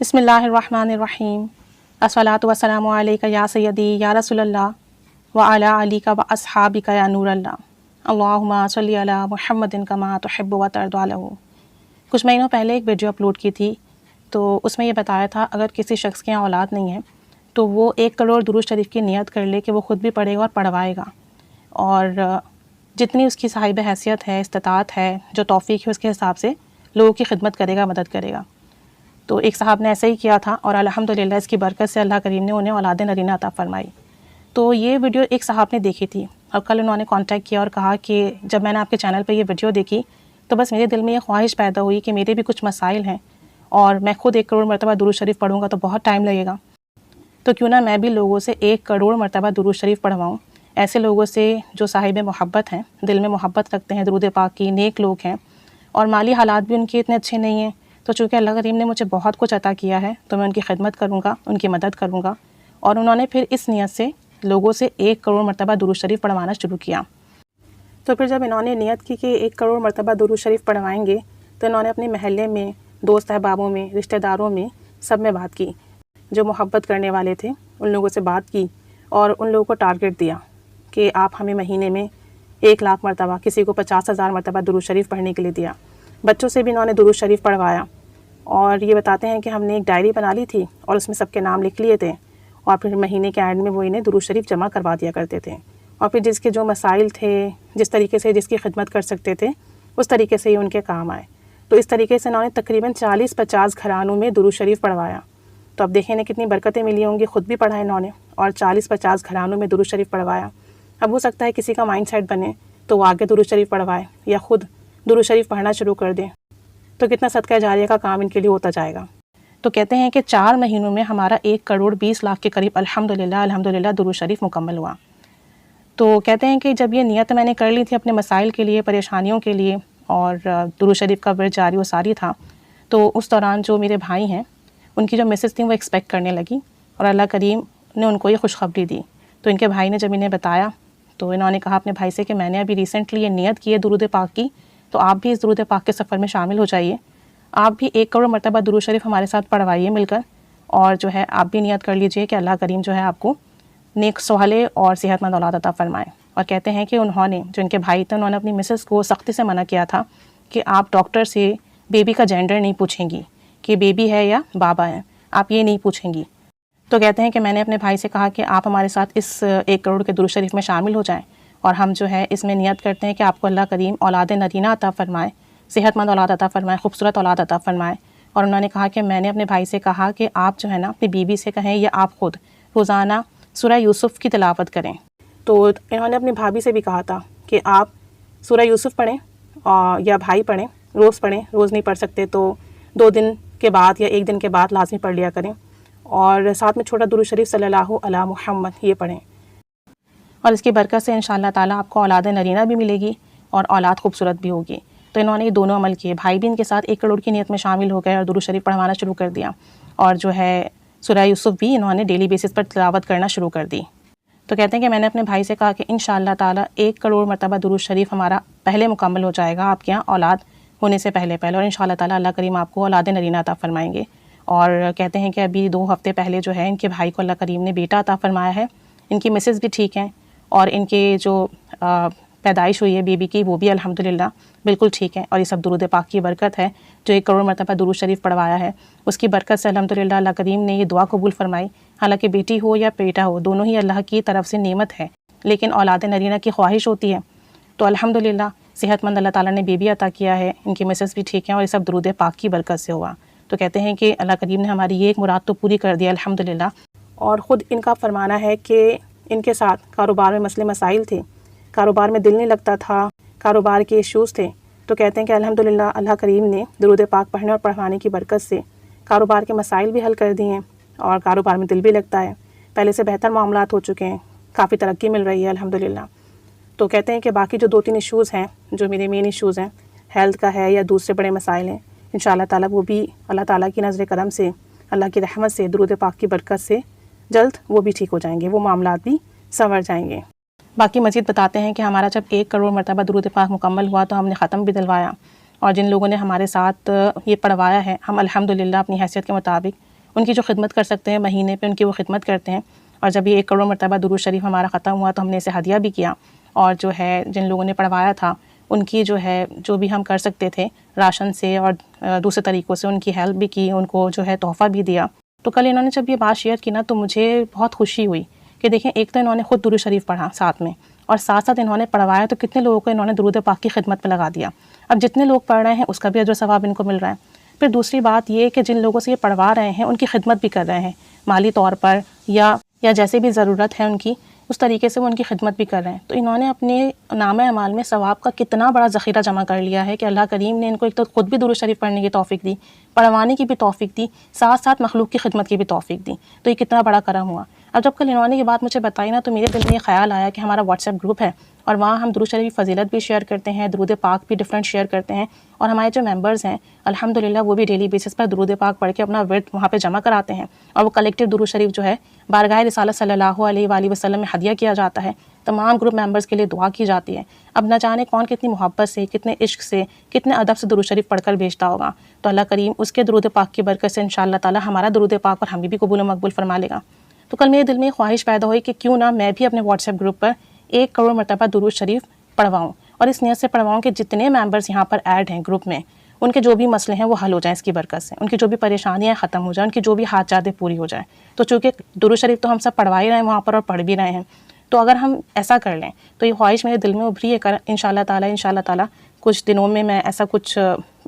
بسم اللہ الرحمن الرحیم، الصلاۃ والسلام علیک یا سیدی یا رسول اللہ وعلی علیک و اصحابک یا نور اللہ، اللہم صلی علی محمد کما تحب و ترضی عنہ۔ کچھ مہینوں پہلے ایک ویڈیو اپلوڈ کی تھی، تو اس میں یہ بتایا تھا اگر کسی شخص کے یہاں اولاد نہیں ہے تو وہ 1 کروڑ درود شریف کی نیت کر لے کہ وہ خود بھی پڑھے گا اور پڑھوائے گا، اور جتنی اس کی صاحب حیثیت ہے، استطاعت ہے، جو توفیق ہے، اس کے حساب سے لوگوں کی خدمت کرے گا، مدد کرے گا۔ تو ایک صاحب نے ایسے ہی کیا تھا اور الحمدللہ اس کی برکت سے اللہ کریم نے انہیں اولاد نرینہ عطا فرمائی۔ تو یہ ویڈیو ایک صاحب نے دیکھی تھی اور کل انہوں نے کانٹیکٹ کیا اور کہا کہ جب میں نے آپ کے چینل پہ یہ ویڈیو دیکھی تو بس میرے دل میں یہ خواہش پیدا ہوئی کہ میرے بھی کچھ مسائل ہیں اور میں خود 1 کروڑ مرتبہ درود شریف پڑھوں گا تو بہت ٹائم لگے گا، تو کیوں نہ میں بھی لوگوں سے 1 کروڑ مرتبہ درود شریف پڑھواؤں، ایسے لوگوں سے جو صاحب محبت ہیں، دل میں محبت رکھتے ہیں درود پاک کی، نیک لوگ ہیں اور مالی حالات بھی ان کے اتنے اچھے نہیں ہیں، تو چونکہ اللہ کریم نے مجھے بہت کچھ عطا کیا ہے تو میں ان کی خدمت کروں گا، ان کی مدد کروں گا۔ اور انہوں نے پھر اس نیت سے لوگوں سے 1 کروڑ مرتبہ درود شریف پڑھوانا شروع کیا۔ تو پھر جب انہوں نے نیت کی کہ 1 کروڑ مرتبہ درود شریف پڑھوائیں گے تو انہوں نے اپنے محلے میں، دوست احبابوں میں، رشتہ داروں میں، سب میں بات کی، جو محبت کرنے والے تھے ان لوگوں سے بات کی اور ان لوگوں کو ٹارگٹ دیا کہ آپ ہمیں مہینے میں 1 لاکھ مرتبہ، کسی کو 50,000 مرتبہ درود شریف پڑھنے کے لیے دیا۔ بچوں سے بھی انہوں نے درود شریف پڑھوایا اور یہ بتاتے ہیں کہ ہم نے ایک ڈائری بنا لی تھی اور اس میں سب کے نام لکھ لیے تھے اور پھر مہینے کے اینڈ میں وہ انہیں درود شریف جمع کروا دیا کرتے تھے، اور پھر جس کے جو مسائل تھے، جس طریقے سے جس کی خدمت کر سکتے تھے اس طریقے سے ہی ان کے کام آئے۔ تو اس طریقے سے انہوں نے تقریباً 40-50 گھرانوں میں درود شریف پڑھوایا۔ تو اب دیکھیں کتنی برکتیں ملی ہوں گی، خود بھی پڑھا انہوں نے اور 40-50 گھرانوں میں درود شریف پڑھوایا۔ اب ہو سکتا ہے کسی کا مائنڈ سیٹ بنے تو وہ آگے درود شریف پڑھوائے یا خود درود شریف پڑھنا شروع کر دیں، تو کتنا صدقہ جاریہ کا کام ان کے لیے ہوتا جائے گا۔ تو کہتے ہیں کہ 4 مہینوں میں ہمارا 1 کروڑ 20 لاکھ کے قریب الحمدللہ درود شریف مکمل ہوا۔ تو کہتے ہیں کہ جب یہ نیت میں نے کر لی تھی اپنے مسائل کے لیے، پریشانیوں کے لیے، اور درود شریف کا ورد جاری و ساری تھا، تو اس دوران جو میرے بھائی ہیں ان کی جو مسز تھیں وہ ایکسپیکٹ کرنے لگی اور اللہ کریم نے ان کو یہ خوشخبری دی۔ تو ان کے بھائی نے جب انہیں بتایا تو انہوں نے کہا اپنے بھائی سے کہ میں نے ابھی ریسنٹلی یہ نیت کی ہے درود پاک کی، تو آپ بھی اس درود پاک کے سفر میں شامل ہو جائیے، آپ بھی 1 کروڑ مرتبہ درود شریف ہمارے ساتھ پڑھوائیے مل کر، اور جو ہے آپ بھی نیت کر لیجئے کہ اللہ کریم جو ہے آپ کو نیک صالح اور صحت مند اولاد عطا فرمائے۔ اور کہتے ہیں کہ انہوں نے، جو ان کے بھائی تھے، انہوں نے اپنی مسز کو سختی سے منع کیا تھا کہ آپ ڈاکٹر سے بیبی کا جینڈر نہیں پوچھیں گی کہ بیبی ہے یا بابا ہے، آپ یہ نہیں پوچھیں گی۔ تو کہتے ہیں کہ میں نے اپنے بھائی سے کہا کہ آپ ہمارے ساتھ اس 1 کروڑ کے درود شریف میں شامل ہو جائیں، اور ہم جو ہے اس میں نیت کرتے ہیں کہ آپ کو اللہ کریم اولاد نرینہ عطا فرمائے، صحت مند اولاد عطا فرمائے، خوبصورت اولاد عطا فرمائے۔ اور انہوں نے کہا کہ میں نے اپنے بھائی سے کہا کہ آپ جو ہے نا اپنی بیوی سے کہیں یا آپ خود روزانہ سورہ یوسف کی تلاوت کریں۔ تو انہوں نے اپنی بھابھی سے بھی کہا تھا کہ آپ سورہ یوسف پڑھیں یا بھائی پڑھیں، روز نہیں پڑھ سکتے تو 2 دن کے بعد یا 1 دن کے بعد لازمی پڑھ لیا کریں، اور ساتھ میں چھوٹا درود شریف صلی اللہ علی محمد یہ پڑھیں، اور اس کی برکت سے انشاءاللہ تعالیٰ آپ کو اولاد نرینہ بھی ملے گی اور اولاد خوبصورت بھی ہوگی۔ تو انہوں نے یہ دونوں عمل کیے، بھائی بھی ان کے ساتھ 1 کروڑ کی نیت میں شامل ہو گئے اور درود شریف پڑھوانا شروع کر دیا، اور جو ہے سورہ یوسف بھی انہوں نے ڈیلی بیسس پر تلاوت کرنا شروع کر دی۔ تو کہتے ہیں کہ میں نے اپنے بھائی سے کہا کہ انشاءاللہ تعالیٰ 1 کروڑ مرتبہ درود شریف ہمارا پہلے مکمل ہو جائے گا آپ کے یہاں اولاد ہونے سے پہلے، اور انشاءاللہ تعالیٰ اللہ کریم آپ کو اولاد نرینہ عطا فرمائیں گے۔ اور کہتے ہیں کہ ابھی 2 ہفتے پہلے جو ہے ان کے بھائی کو اللہ کریم نے بیٹا عطا فرمایا ہے، ان کی مسز بھی ٹھیک ہیں اور ان کے جو پیدائش ہوئی ہے بیبی کی وہ بھی الحمدللہ بالکل ٹھیک ہے، اور یہ سب درود پاک کی برکت ہے، جو 1 کروڑ مرتبہ درود شریف پڑھوایا ہے اس کی برکت سے الحمدللہ اللہ کریم نے یہ دعا قبول فرمائی۔ حالانکہ بیٹی ہو یا بیٹا ہو دونوں ہی اللہ کی طرف سے نعمت ہے، لیکن اولاد نرینہ کی خواہش ہوتی ہے، تو الحمدللہ صحت مند اللہ تعالیٰ نے بیبی عطا کیا ہے، ان کی مسز بھی ٹھیک ہیں، اور یہ سب درود پاک کی برکت سے ہوا۔ تو کہتے ہیں کہ اللہ کریم نے ہماری یہ ایک مراد تو پوری کر دیا الحمدللہ۔ اور خود ان کا فرمانا ہے کہ ان کے ساتھ کاروبار میں مسئلے مسائل تھے، کاروبار میں دل نہیں لگتا تھا، کاروبار کے ایشوز تھے، تو کہتے ہیں کہ الحمدللہ اللہ کریم نے درود پاک پڑھنے اور پڑھوانے کی برکت سے کاروبار کے مسائل بھی حل کر دیے ہیں اور کاروبار میں دل بھی لگتا ہے، پہلے سے بہتر معاملات ہو چکے ہیں، کافی ترقی مل رہی ہے الحمدللہ۔ تو کہتے ہیں کہ باقی جو 2-3 ایشوز ہیں، جو میرے مین ایشوز ہیں، ہیلتھ کا ہے یا دوسرے بڑے مسائل ہیں، انشاءاللہ تعالیٰ وہ بھی اللہ تعالیٰ کی نظر کرم سے، اللہ کی رحمت سے، درود پاک کی برکت سے جلد وہ بھی ٹھیک ہو جائیں گے، وہ معاملات بھی سنور جائیں گے۔ باقی مزید بتاتے ہیں کہ ہمارا جب 1 کروڑ مرتبہ درود پاک مکمل ہوا تو ہم نے ختم بھی دلوایا، اور جن لوگوں نے ہمارے ساتھ یہ پڑھوایا ہے، ہم الحمدللہ اپنی حیثیت کے مطابق ان کی جو خدمت کر سکتے ہیں مہینے پہ ان کی وہ خدمت کرتے ہیں۔ اور جب یہ 1 کروڑ مرتبہ درود شریف ہمارا ختم ہوا تو ہم نے اسے ہدیہ بھی کیا، اور جو ہے جن لوگوں نے پڑھوایا تھا ان کی جو ہے جو بھی ہم کر سکتے تھے راشن سے اور دوسرے طریقوں سے ان کی ہیلپ بھی کی، ان کو جو ہے تحفہ بھی دیا۔ تو کل انہوں نے جب یہ بات شیئر کی نا تو مجھے بہت خوشی ہوئی کہ دیکھیں ایک تو انہوں نے خود درود شریف پڑھا ساتھ میں، اور ساتھ ساتھ انہوں نے پڑھوایا تو کتنے لوگوں کو انہوں نے درود پاک کی خدمت پہ لگا دیا۔ اب جتنے لوگ پڑھ رہے ہیں اس کا بھی اجر و ثواب ان کو مل رہا ہے۔ پھر دوسری بات یہ کہ جن لوگوں سے یہ پڑھوا رہے ہیں ان کی خدمت بھی کر رہے ہیں مالی طور پر یا جیسے بھی ضرورت ہے ان کی، اس طریقے سے وہ ان کی خدمت بھی کر رہے ہیں۔ تو انہوں نے اپنے نامہ اعمال میں ثواب کا کتنا بڑا ذخیرہ جمع کر لیا ہے کہ اللہ کریم نے ان کو ایک تو خود بھی درود شریف پڑھنے کی توفیق دی، پڑھوانے کی بھی توفیق دی، ساتھ ساتھ مخلوق کی خدمت کی بھی توفیق دی۔ تو یہ کتنا بڑا کرم ہوا۔ اب جب کل انہوں نے یہ بات مجھے بتائی نا تو میرے دل میں یہ خیال آیا کہ ہمارا واٹس ایپ گروپ ہے اور وہاں ہم درود شریف فضیلت بھی شیئر کرتے ہیں، درود پاک بھی ڈفرینٹ شیئر کرتے ہیں، اور ہمارے جو ممبرز ہیں الحمدللہ وہ بھی ڈیلی بیسس پر درود پاک پڑھ کے اپنا ورد وہاں پہ جمع کراتے ہیں، اور وہ کلیکٹیو درود شریف جو ہے بارگاہ رسالت صلی اللہ علیہ وآلہ وسلم میں ہدیہ کیا جاتا ہے۔ تمام گروپ ممبرز کے لیے دعا کی جاتی ہے۔ اب نہ جانے کون کتنی محبت سے، کتنے عشق سے، کتنے ادب سے درود شریف پڑھ کر بھیجتا ہوگا، تو اللہ کریم اس کے درود پاک کی برکت سے انشاءاللہ تعالی ہمارا درود پاک اور ہمیں بھی قبول و مقبول فرما لے گا۔ تو کل میرے دل میں خواہش پیدا ہوئی کہ کیوں نہ میں بھی اپنے واٹس ایپ گروپ پر 1 کروڑ مرتبہ درود شریف پڑھواؤں، اور اس نیت سے پڑھواؤں کہ جتنے ممبرز یہاں پر ایڈ ہیں گروپ میں ان کے جو بھی مسئلے ہیں وہ حل ہو جائیں اس کی برکت سے، ان کی جو بھی پریشانیاں ختم ہو جائیں، ان کی جو بھی حاجات پوری ہو جائیں۔ تو چونکہ درود شریف تو ہم سب پڑھوا ہی رہے ہیں وہاں پر اور پڑھ بھی رہے ہیں، تو اگر ہم ایسا کر لیں تو یہ خواہش میرے دل میں ابھری ہے انشاءاللہ تعالی کچھ دنوں میں میں ایسا کچھ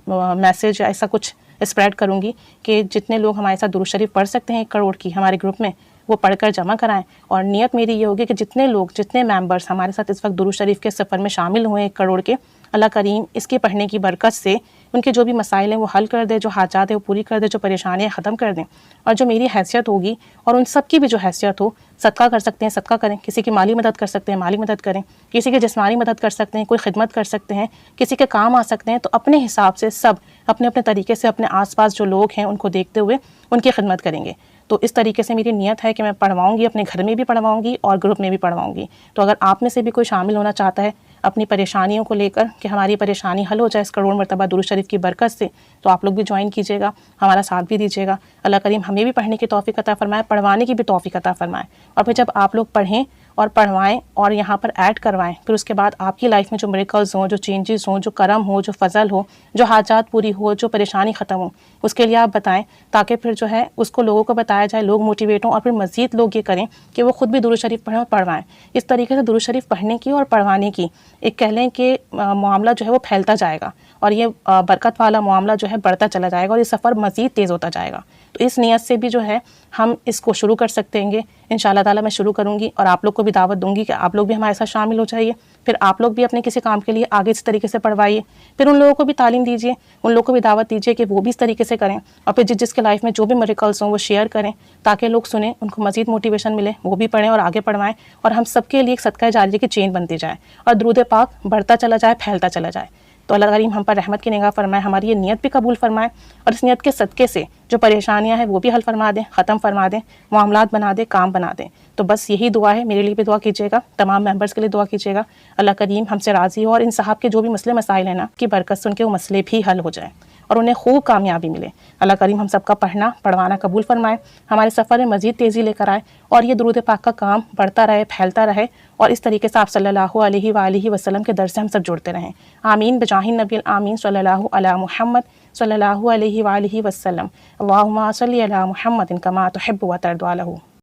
میسیج یا ایسا کچھ اسپریڈ کروں گی کہ جتنے لوگ ہمارے ساتھ درود شریف پڑھ سکتے ہیں 1 کروڑ کی ہمارے گروپ میں وہ پڑھ کر جمع کرائیں، اور نیت میری یہ ہوگی کہ جتنے ممبرز ہمارے ساتھ اس وقت درود شریف کے سفر میں شامل ہوئے 1 کروڑ کے، اللہ کریم اس کے پڑھنے کی برکت سے ان کے جو بھی مسائل ہیں وہ حل کر دے، جو حاجات ہیں وہ پوری کر دے، جو پریشانیاں ختم کر دیں، اور جو میری حیثیت ہوگی اور ان سب کی بھی جو حیثیت ہو، صدقہ کر سکتے ہیں صدقہ کریں، کسی کی مالی مدد کر سکتے ہیں مالی مدد کریں، کسی کی جسمانی مدد کر سکتے ہیں، کوئی خدمت کر سکتے ہیں، کسی کے کام آ سکتے ہیں، تو اپنے حساب سے سب اپنے اپنے طریقے سے اپنے آس پاس جو لوگ ہیں ان کو دیکھتے ہوئے ان کی خدمت کریں گے۔ تو اس طریقے سے میری نیت ہے کہ میں پڑھواؤں گی، اپنے گھر میں بھی پڑھواؤں گی اور گروپ میں بھی پڑھواؤں گی۔ تو اگر آپ میں سے بھی کوئی شامل ہونا چاہتا ہے اپنی پریشانیوں کو لے کر کہ ہماری پریشانی حل ہو جائے 1 کروڑ مرتبہ درود شریف کی برکت سے، تو آپ لوگ بھی جوائن کیجیے گا، ہمارا ساتھ بھی دیجیے گا۔ اللہ کریم ہمیں بھی پڑھنے کی توفیق عطا فرمائے، پڑھوانے کی بھی توفیق عطا فرمائے، اور پھر جب آپ لوگ پڑھیں اور پڑھوائیں اور یہاں پر ایڈ کروائیں، پھر اس کے بعد آپ کی لائف میں جو میریکلز ہوں، جو چینجز ہوں، جو کرم ہو، جو فضل ہو، جو حاجات پوری ہو، جو پریشانی ختم ہو، اس کے لیے آپ بتائیں تاکہ پھر جو ہے اس کو لوگوں کو بتایا جائے، لوگ موٹیویٹ ہوں، اور پھر مزید لوگ یہ کریں کہ وہ خود بھی درود شریف پڑھیں اور پڑھوائیں۔ اس طریقے سے درود شریف پڑھنے کی اور پڑھوانے کی ایک کہہ لیں کہ معاملہ جو ہے وہ پھیلتا جائے گا، اور یہ برکت والا معاملہ جو ہے بڑھتا چلا جائے گا، اور یہ سفر مزید تیز ہوتا جائے گا۔ تو اس نیت سے بھی جو ہے ہم اس کو شروع کر سکتے ہیں گے انشاءاللہ تعالی۔ میں شروع کروں گی اور آپ لوگ کو بھی دعوت دوں گی کہ آپ لوگ بھی ہمارے ساتھ شامل ہو جائیے، پھر آپ لوگ بھی اپنے کسی کام کے لیے آگے اس طریقے سے پڑھوائیے، پھر ان لوگوں کو بھی تعلیم دیجیے، ان لوگوں کو بھی دعوت دیجیے کہ وہ بھی اس طریقے سے کریں، اور پھر جس کے لائف میں جو بھی میریکلز ہوں وہ شیئر کریں تاکہ لوگ سنیں، ان کو مزید موٹیویشن ملے، وہ بھی پڑھیں اور آگے پڑھوائیں، اور ہم سب کے لیے ایک صدقہ جاریہ کی چین بنتی جائے اور درود پاک بڑھتا چلا جائے، پھیلتا چلا جائے۔ تو اللہ کریم ہم پر رحمت کی نگاہ فرمائے، ہماری یہ نیت بھی قبول فرمائے، اور اس نیت کے صدقے سے جو پریشانیاں ہیں وہ بھی حل فرما دیں، ختم فرما دیں، معاملات بنا دیں، کام بنا دیں۔ تو بس یہی دعا ہے، میرے لیے بھی دعا کیجیے گا، تمام ممبرس کے لیے دعا کیجیے گا، اللہ کریم ہم سے راضی ہو اور ان صاحب کے جو بھی مسئلے مسائل ہیں نا کی برکت سے ان کے وہ مسئلے بھی حل ہو جائیں اور انہیں خوب کامیابی ملے۔ اللہ کریم ہم سب کا پڑھنا پڑھوانا قبول فرمائے، ہمارے سفر میں مزید تیزی لے کر آئے، اور یہ درود پاک کا کام بڑھتا رہے، پھیلتا رہے، اور اس طریقے سے آپ صلی اللہ علیہ وآلہ وسلم کے در سے ہم سب جڑتے رہیں۔ آمین بجاہ النبی الآمین صلی اللہ علی محمد صلی اللہ علیہ وآلہ وسلم۔ اللہم صلی علی محمد کما تحب و ترضی۔